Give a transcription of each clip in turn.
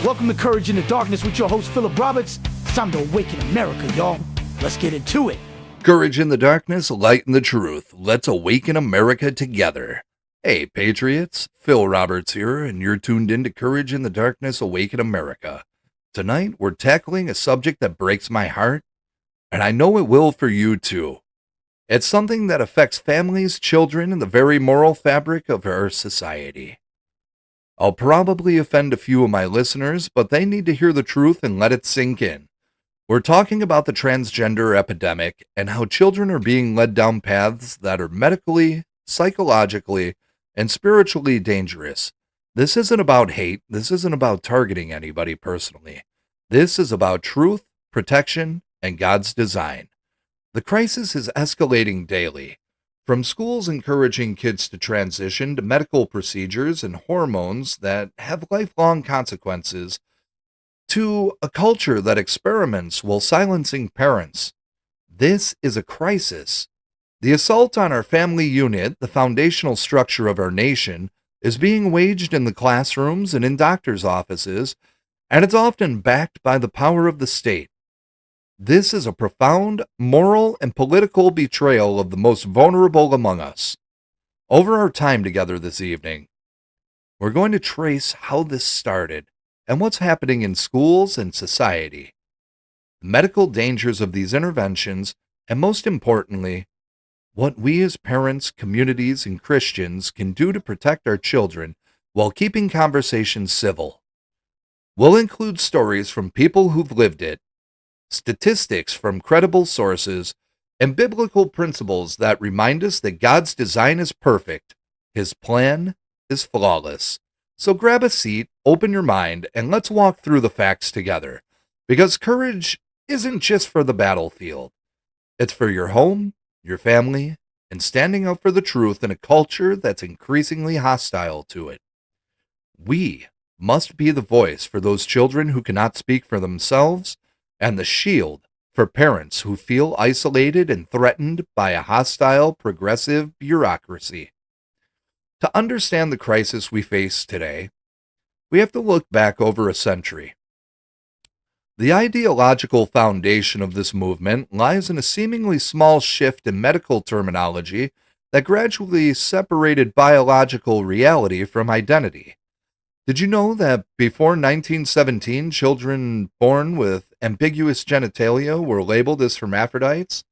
Welcome to Courage in the Darkness with your host, Phillip Roberts. It's time to awaken America, y'all. Let's get into it. Courage in the darkness, light in the truth. Let's awaken America together. Hey, Patriots. Phil Roberts here, and you're tuned into Courage in the Darkness, Awaken America. Tonight, we're tackling a subject that breaks my heart, and I know it will for you too. It's something that affects families, children, and the very moral fabric of our society. I'll probably offend a few of my listeners, but they need to hear the truth and let it sink in. We're talking about the transgender epidemic and how children are being led down paths that are medically, psychologically, and spiritually dangerous. This isn't about hate. This isn't about targeting anybody personally. This is about truth, protection, and God's design. The crisis is escalating daily. From schools encouraging kids to transition to medical procedures and hormones that have lifelong consequences, to a culture that experiments while silencing parents. This is a crisis. The assault on our family unit, the foundational structure of our nation, is being waged in the classrooms and in doctors' offices, and it's often backed by the power of the state. This is a profound moral and political betrayal of the most vulnerable among us. Over our time together this evening, we're going to trace how this started and what's happening in schools and society, the medical dangers of these interventions, and most importantly, what we as parents, communities, and Christians can do to protect our children while keeping conversations civil. We'll include stories from people who've lived it, statistics from credible sources, and biblical principles that remind us that God's design is perfect. His plan is flawless. So grab a seat, open your mind, and let's walk through the facts together. Because courage isn't just for the battlefield. It's for your home, your family, and standing up for the truth in a culture that's increasingly hostile to it. We must be the voice for those children who cannot speak for themselves, and the shield for parents who feel isolated and threatened by a hostile, progressive bureaucracy. To understand the crisis we face today, we have to look back over a century. The ideological foundation of this movement lies in a seemingly small shift in medical terminology that gradually separated biological reality from identity. Did you know that before 1917, children born with ambiguous genitalia were labeled as hermaphrodites?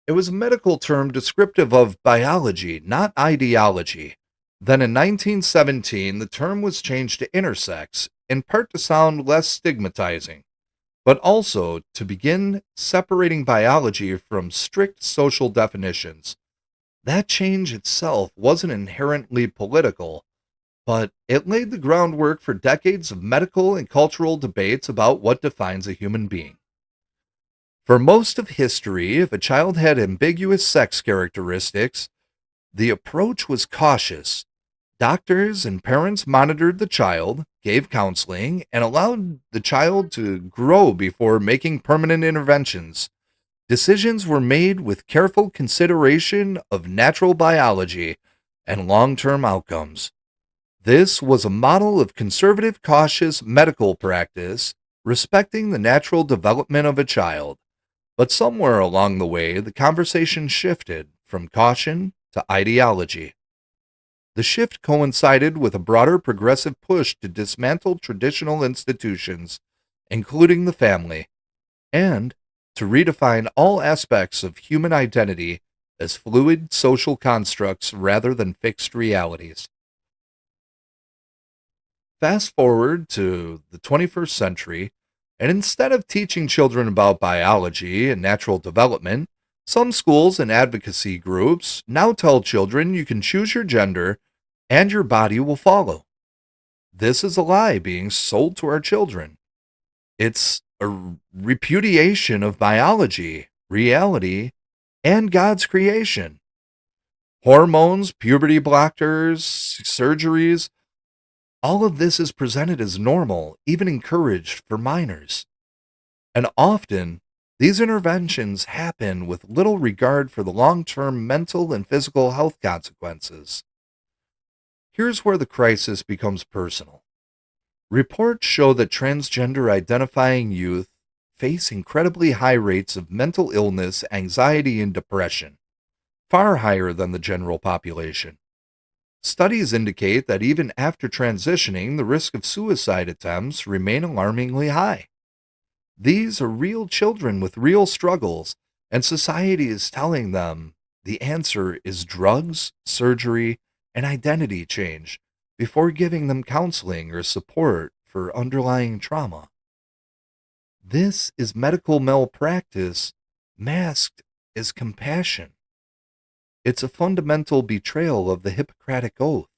It was a medical term descriptive of biology, not ideology. Then in 1917, the term was changed to intersex, in part to sound less stigmatizing, but also to begin separating biology from strict social definitions. That change itself wasn't inherently political, but it laid the groundwork for decades of medical and cultural debates about what defines a human being. For most of history, if a child had ambiguous sex characteristics, the approach was cautious. Doctors and parents monitored the child, gave counseling, and allowed the child to grow before making permanent interventions. Decisions were made with careful consideration of natural biology and long-term outcomes. This was a model of conservative, cautious medical practice, respecting the natural development of a child. But somewhere along the way, the conversation shifted from caution to ideology. The shift coincided with a broader progressive push to dismantle traditional institutions, including the family, and to redefine all aspects of human identity as fluid social constructs rather than fixed realities. Fast forward to the 21st century, and instead of teaching children about biology and natural development, some schools and advocacy groups now tell children you can choose your gender and your body will follow. This is a lie being sold to our children. It's a repudiation of biology, reality, and God's creation. Hormones, puberty blockers, surgeries, all of this is presented as normal, even encouraged for minors. And often, these interventions happen with little regard for the long-term mental and physical health consequences. Here's where the crisis becomes personal. Reports show that transgender identifying youth face incredibly high rates of mental illness, anxiety, and depression, far higher than the general population. Studies indicate that even after transitioning, the risk of suicide attempts remain alarmingly high. These are real children with real struggles, and society is telling them the answer is drugs, surgery, and identity change before giving them counseling or support for underlying trauma. This is medical malpractice masked as compassion. It's a fundamental betrayal of the Hippocratic Oath.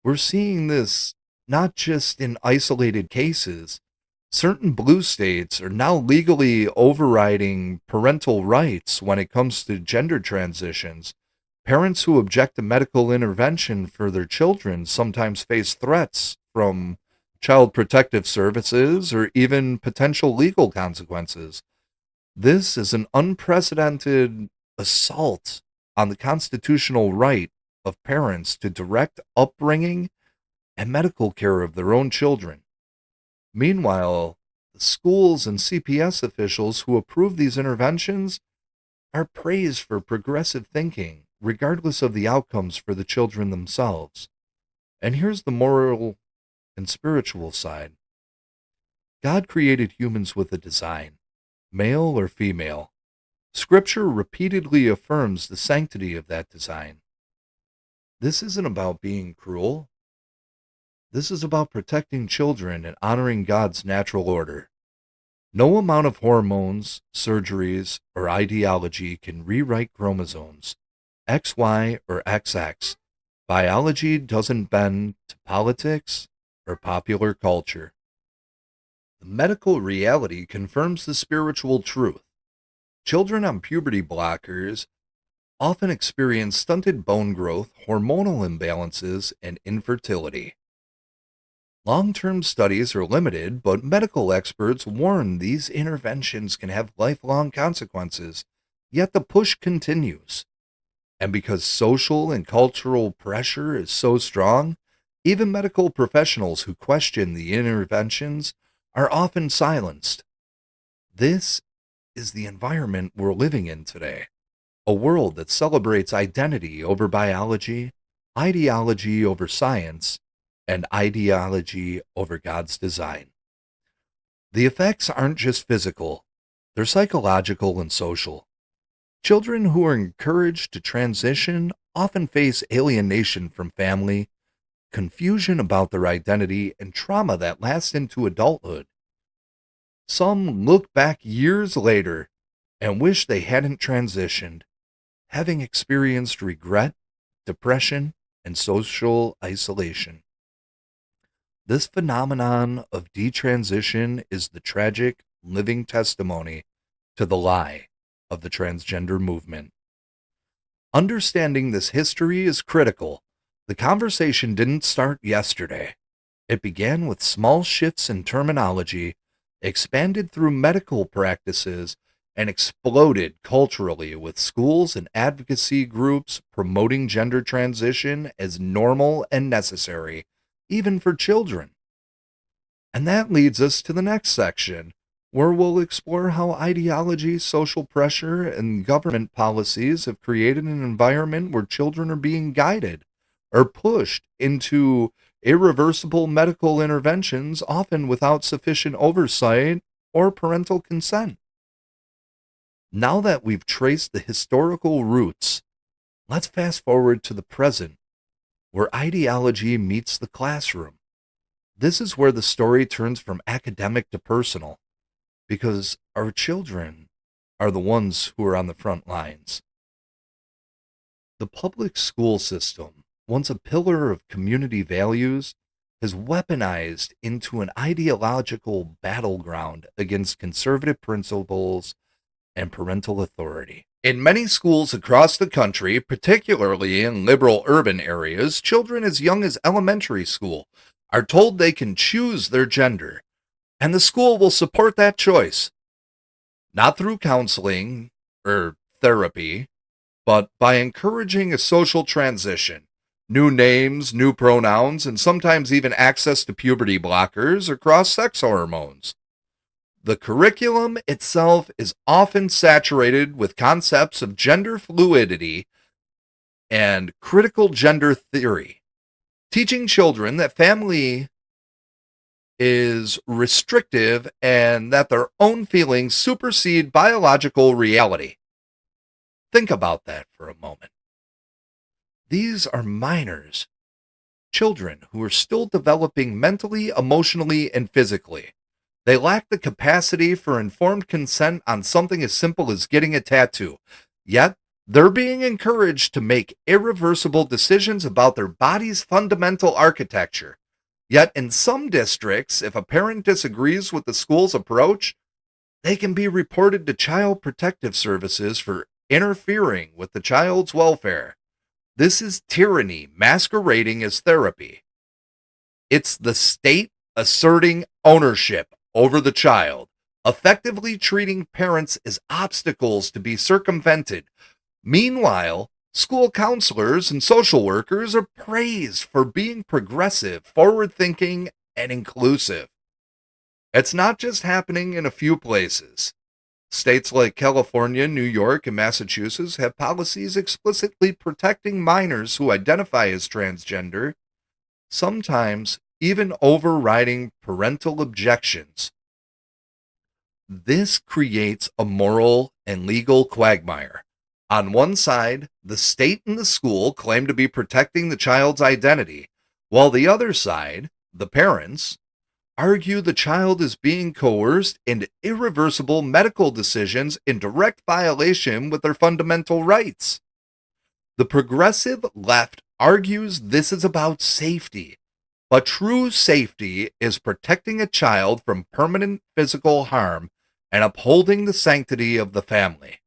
We're seeing this not just in isolated cases. Certain blue states are now legally overriding parental rights when it comes to gender transitions. Parents who object to medical intervention for their children sometimes face threats from child protective services or even potential legal consequences. This is an unprecedented assault on the constitutional right of parents to direct upbringing and medical care of their own children. Meanwhile, the schools and CPS officials who approve these interventions are praised for progressive thinking, regardless of the outcomes for the children themselves. And here's the moral and spiritual side. God created humans with a design, male or female. Scripture repeatedly affirms the sanctity of that design. This isn't about being cruel. This is about protecting children and honoring God's natural order. No amount of hormones, surgeries, or ideology can rewrite chromosomes, XY or XX. Biology doesn't bend to politics or popular culture. The medical reality confirms the spiritual truth. Children on puberty blockers often experience stunted bone growth, hormonal imbalances, and infertility. Long-term studies are limited, but medical experts warn these interventions can have lifelong consequences, yet the push continues. And because social and cultural pressure is so strong, even medical professionals who question the interventions are often silenced. This is the environment we're living in today, a world that celebrates identity over biology, ideology over science, and ideology over God's design. The effects aren't just physical, they're psychological and social. Children who are encouraged to transition often face alienation from family, confusion about their identity, and trauma that lasts into adulthood. Some look back years later and wish they hadn't transitioned, having experienced regret, depression, and social isolation. This phenomenon of detransition is the tragic, living testimony to the lie of the transgender movement. Understanding this history is critical. The conversation didn't start yesterday. It began with small shifts in terminology, expanded through medical practices, and exploded culturally with schools and advocacy groups promoting gender transition as normal and necessary, even for children. And that leads us to the next section, where we'll explore how ideology, social pressure, and government policies have created an environment where children are being guided or pushed into irreversible medical interventions, often without sufficient oversight or parental consent. Now that we've traced the historical roots, let's fast forward to the present, where ideology meets the classroom. This is where the story turns from academic to personal, because our children are the ones who are on the front lines. The public school system, once a pillar of community values, has weaponized into an ideological battleground against conservative principles and parental authority. In many schools across the country, particularly in liberal urban areas, children as young as elementary school are told they can choose their gender, and the school will support that choice. Not through counseling or therapy, but by encouraging a social transition, New names, new pronouns, and sometimes even access to puberty blockers or cross-sex hormones. The curriculum itself is often saturated with concepts of gender fluidity and critical gender theory, teaching children that family is restrictive and that their own feelings supersede biological reality. Think about that for a moment. These are minors, children who are still developing mentally, emotionally, and physically. They lack the capacity for informed consent on something as simple as getting a tattoo. Yet, they're being encouraged to make irreversible decisions about their body's fundamental architecture. Yet, in some districts, if a parent disagrees with the school's approach, they can be reported to Child Protective Services for interfering with the child's welfare. This is tyranny masquerading as therapy. It's the state asserting ownership over the child, effectively treating parents as obstacles to be circumvented. Meanwhile, school counselors and social workers are praised for being progressive, forward-thinking, and inclusive. It's not just happening in a few places. States like California, New York, and Massachusetts have policies explicitly protecting minors who identify as transgender, sometimes even overriding parental objections. This creates a moral and legal quagmire. On one side, the state and the school claim to be protecting the child's identity, while the other side, the parents, argue the child is being coerced into irreversible medical decisions in direct violation with their fundamental rights. The progressive left argues this is about safety, but true safety is protecting a child from permanent physical harm and upholding the sanctity of the family.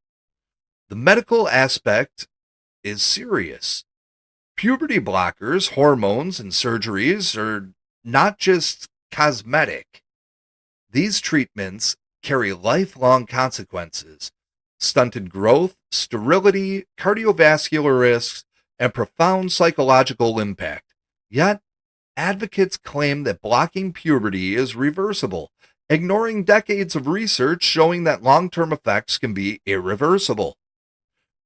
The medical aspect is serious. Puberty blockers, hormones, and surgeries are not just cosmetic. These treatments carry lifelong consequences: stunted growth, sterility, cardiovascular risks, and profound psychological impact. Yet, advocates claim that blocking puberty is reversible, ignoring decades of research showing that long-term effects can be irreversible.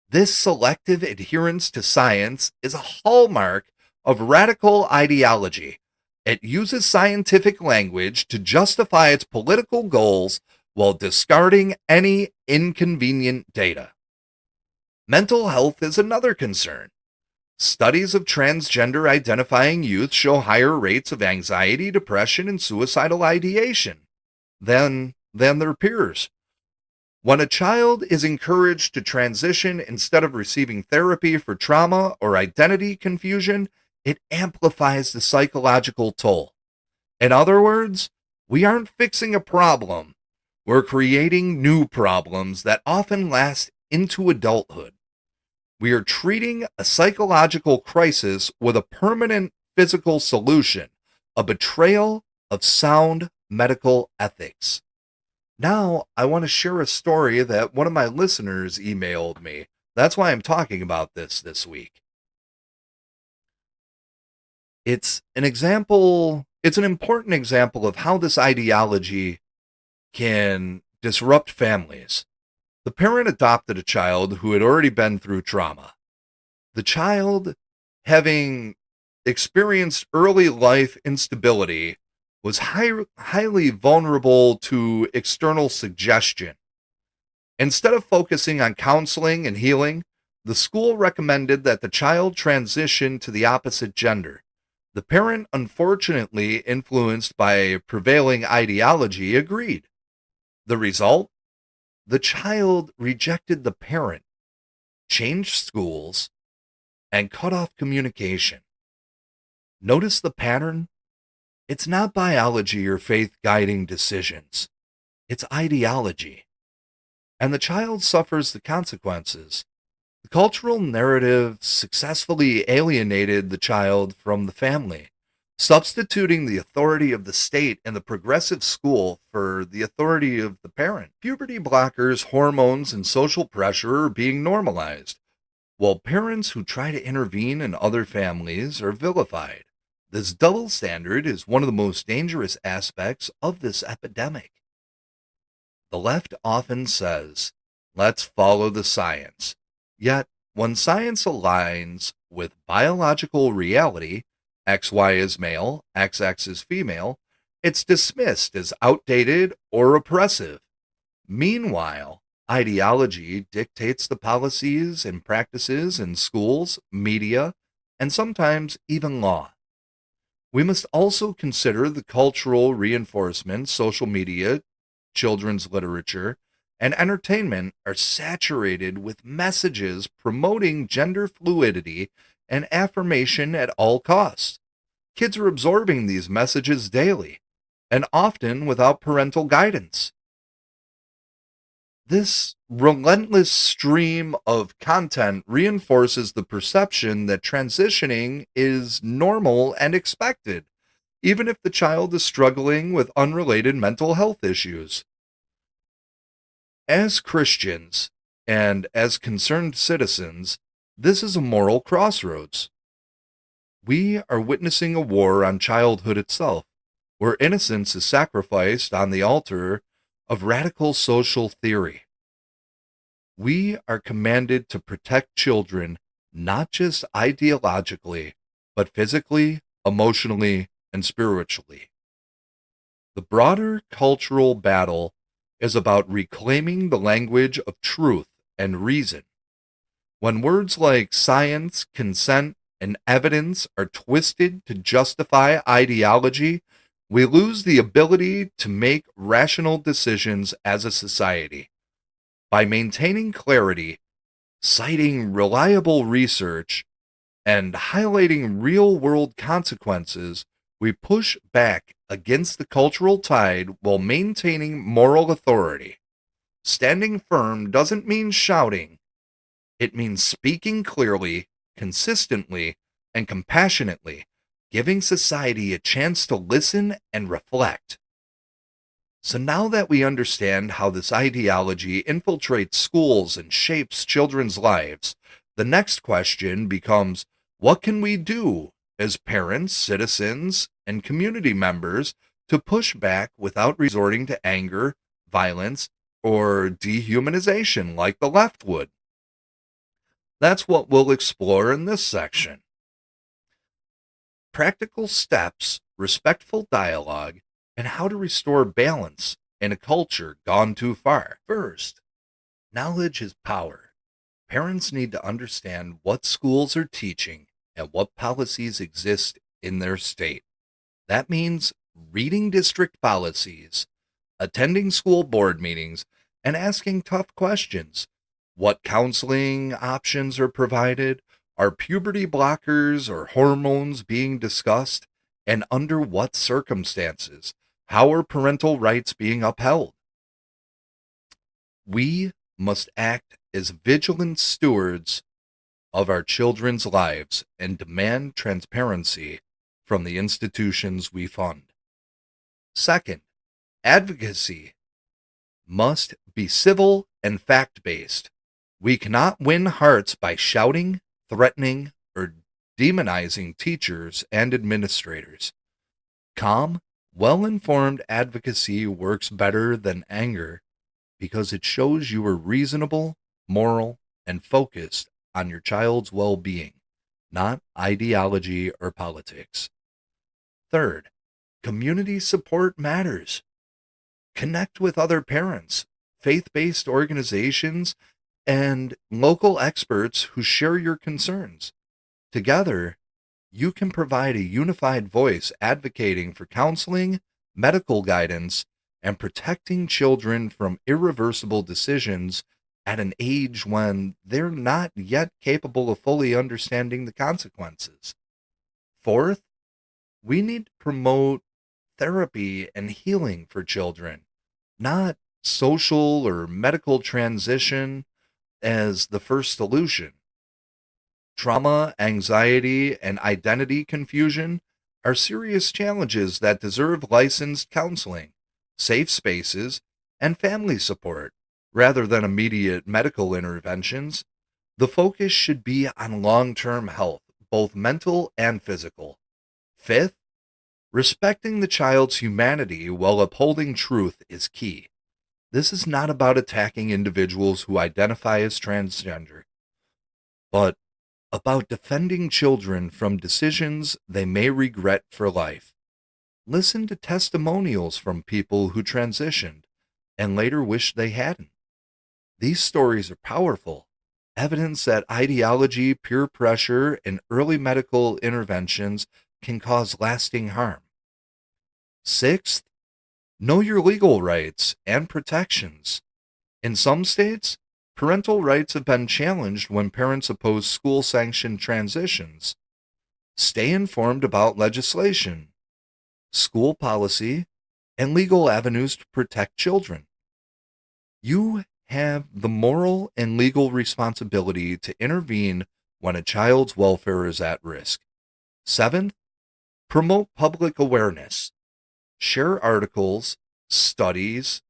This selective adherence to science is a hallmark of radical ideology. It uses scientific language to justify its political goals while discarding any inconvenient data. Mental health is another concern. Studies of transgender identifying youth show higher rates of anxiety, depression, and suicidal ideation than their peers. When a child is encouraged to transition instead of receiving therapy for trauma or identity confusion, it amplifies the psychological toll. In other words, we aren't fixing a problem. We're creating new problems that often last into adulthood. We are treating a psychological crisis with a permanent physical solution, a betrayal of sound medical ethics. Now, I want to share a story that one of my listeners emailed me. That's why I'm talking about this week. It's an important example of how this ideology can disrupt families. The parent adopted a child who had already been through trauma. The child, having experienced early life instability, was highly vulnerable to external suggestion. Instead of focusing on counseling and healing, the school recommended that the child transition to the opposite gender. The parent, unfortunately influenced by prevailing ideology, agreed. The result? The child rejected the parent, changed schools, and cut off communication. Notice the pattern? It's not biology or faith guiding decisions. It's ideology. And the child suffers the consequences. The cultural narrative successfully alienated the child from the family, substituting the authority of the state and the progressive school for the authority of the parent. Puberty blockers, hormones, and social pressure are being normalized. while parents who try to intervene in other families are vilified. This double standard is one of the most dangerous aspects of this epidemic. The left often says, let's follow the science. Yet, when science aligns with biological reality, XY is male, XX is female, it's dismissed as outdated or oppressive. Meanwhile, ideology dictates the policies and practices in schools, media, and sometimes even law. We must also consider the cultural reinforcement social media, children's literature, and entertainment are saturated with messages promoting gender fluidity and affirmation at all costs. Kids are absorbing these messages daily, and often without parental guidance. This relentless stream of content reinforces the perception that transitioning is normal and expected, even if the child is struggling with unrelated mental health issues. As Christians and as concerned citizens, this is a moral crossroads. We are witnessing a war on childhood itself, where innocence is sacrificed on the altar of radical social theory. We are commanded to protect children not just ideologically, but physically, emotionally, and spiritually. The broader cultural battle is about reclaiming the language of truth and reason. When words like science, consent, and evidence are twisted to justify ideology, we lose the ability to make rational decisions as a society. By maintaining clarity, citing reliable research, and highlighting real-world consequences, we push back against the cultural tide while maintaining moral authority. Standing firm doesn't mean shouting. It means speaking clearly, consistently, and compassionately, giving society a chance to listen and reflect. So now that we understand how this ideology infiltrates schools and shapes children's lives, the next question becomes, what can we do as parents, citizens, and community members to push back without resorting to anger, violence, or dehumanization like the left would? That's what we'll explore in this section. Practical steps, respectful dialogue, and how to restore balance in a culture gone too far. First, knowledge is power. Parents need to understand what schools are teaching and what policies exist in their state. That means reading district policies, attending school board meetings, and asking tough questions. What counseling options are provided? Are puberty blockers or hormones being discussed? And under what circumstances? How are parental rights being upheld? We must act as vigilant stewards of our children's lives and demand transparency from the institutions we fund. Second, advocacy must be civil and fact-based. We cannot win hearts by shouting, threatening, or demonizing teachers and administrators. Calm, well-informed advocacy works better than anger because it shows you are reasonable, moral, and focused on your child's well-being, not ideology or politics. Third, community support matters. Connect with other parents, faith-based organizations, and local experts who share your concerns. Together, you can provide a unified voice advocating for counseling, medical guidance, and protecting children from irreversible decisions at an age when they're not yet capable of fully understanding the consequences. Fourth, we need to promote therapy and healing for children, not social or medical transition as the first solution. Trauma, anxiety, and identity confusion are serious challenges that deserve licensed counseling, safe spaces, and family support rather than immediate medical interventions. The focus should be on long-term health, both mental and physical. Fifth, respecting the child's humanity while upholding truth is key. This is not about attacking individuals who identify as transgender, but about defending children from decisions they may regret for life. Listen to testimonials from people who transitioned and later wished they hadn't. These stories are powerful, evidence that ideology, peer pressure, and early medical interventions can cause lasting harm. Sixth, know your legal rights and protections. In some states, parental rights have been challenged when parents oppose school-sanctioned transitions. Stay informed about legislation, school policy, and legal avenues to protect children. You have the moral and legal responsibility to intervene when a child's welfare is at risk. Seventh, promote public awareness. Share articles, studies,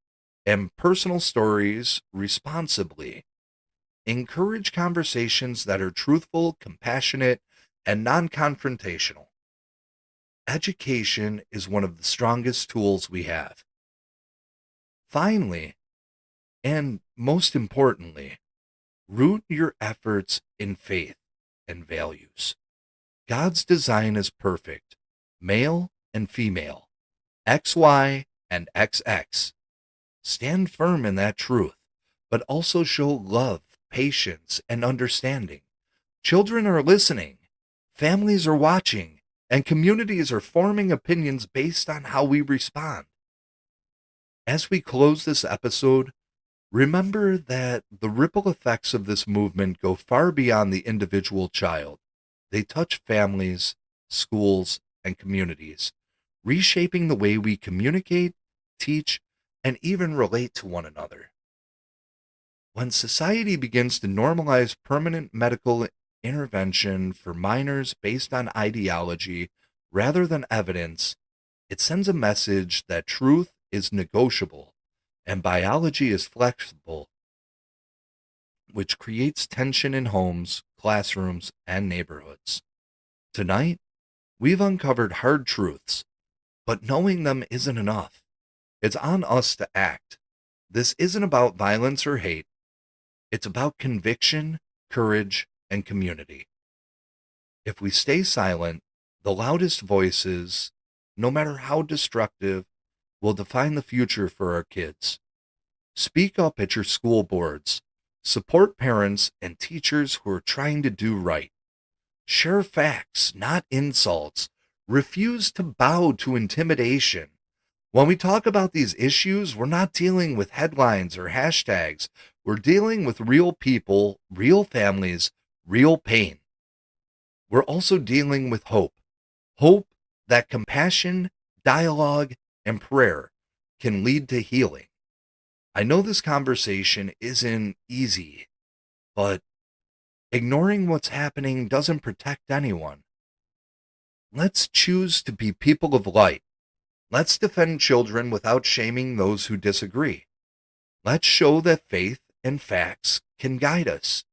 and personal stories responsibly. Encourage conversations that are truthful, compassionate, and non-confrontational. Education is one of the strongest tools we have. Finally, and most importantly, root your efforts in faith and values. God's design is perfect, male and female, XY and XX. Stand firm in that truth, but also show love, patience, and understanding. Children are listening, families are watching, and communities are forming opinions based on how we respond. As we close this episode, remember that the ripple effects of this movement go far beyond the individual child. They touch families, schools, and communities, reshaping the way we communicate, teach, and even relate to one another. When society begins to normalize permanent medical intervention for minors based on ideology rather than evidence, it sends a message that truth is negotiable and biology is flexible, which creates tension in homes, classrooms, and neighborhoods. Tonight, we've uncovered hard truths, but knowing them isn't enough. It's on us to act. This isn't about violence or hate. It's about conviction, courage, and community. If we stay silent, the loudest voices, no matter how destructive, will define the future for our kids. Speak up at your school boards. Support parents and teachers who are trying to do right. Share facts, not insults. Refuse to bow to intimidation. When we talk about these issues, we're not dealing with headlines or hashtags. We're dealing with real people, real families, real pain. We're also dealing with hope. Hope that compassion, dialogue, and prayer can lead to healing. I know this conversation isn't easy, but ignoring what's happening doesn't protect anyone. Let's choose to be people of light. Let's defend children without shaming those who disagree. Let's show that faith and facts can guide us,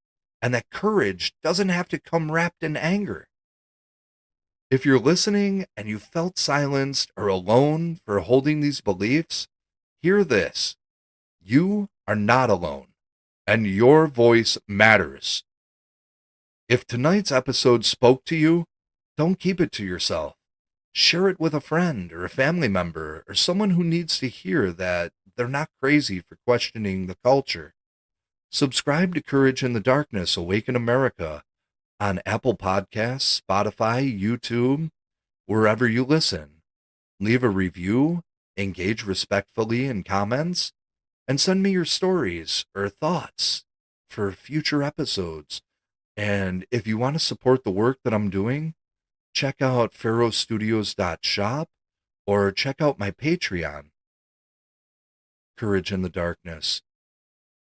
and that courage doesn't have to come wrapped in anger. If you're listening and you felt silenced or alone for holding these beliefs, hear this. You are not alone, and your voice matters. If tonight's episode spoke to you, don't keep it to yourself. Share it with a friend or a family member or someone who needs to hear that they're not crazy for questioning the culture. Subscribe to Courage in the Darkness, Awaken America on Apple Podcasts, Spotify, YouTube, wherever you listen. Leave a review, engage respectfully in comments, and send me your stories or thoughts for future episodes. And if you want to support the work that I'm doing, check out pharaohstudios.shop or check out my Patreon, Courage in the Darkness.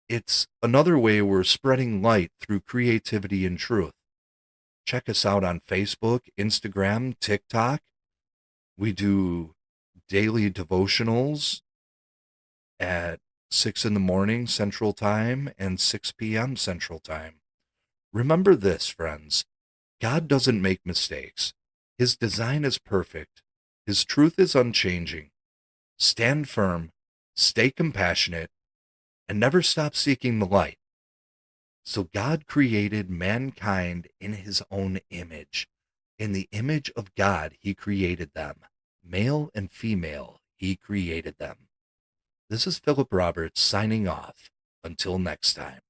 It's another way we're spreading light through creativity and truth. Check us out on Facebook, Instagram, TikTok. We do daily devotionals at 6 in the morning Central Time and 6 p.m. Central Time. Remember this, friends. God doesn't make mistakes. His design is perfect. His truth is unchanging. Stand firm, stay compassionate, and never stop seeking the light. So God created mankind in his own image. In the image of God, he created them. Male and female, he created them. This is Phillip Roberts signing off. Until next time.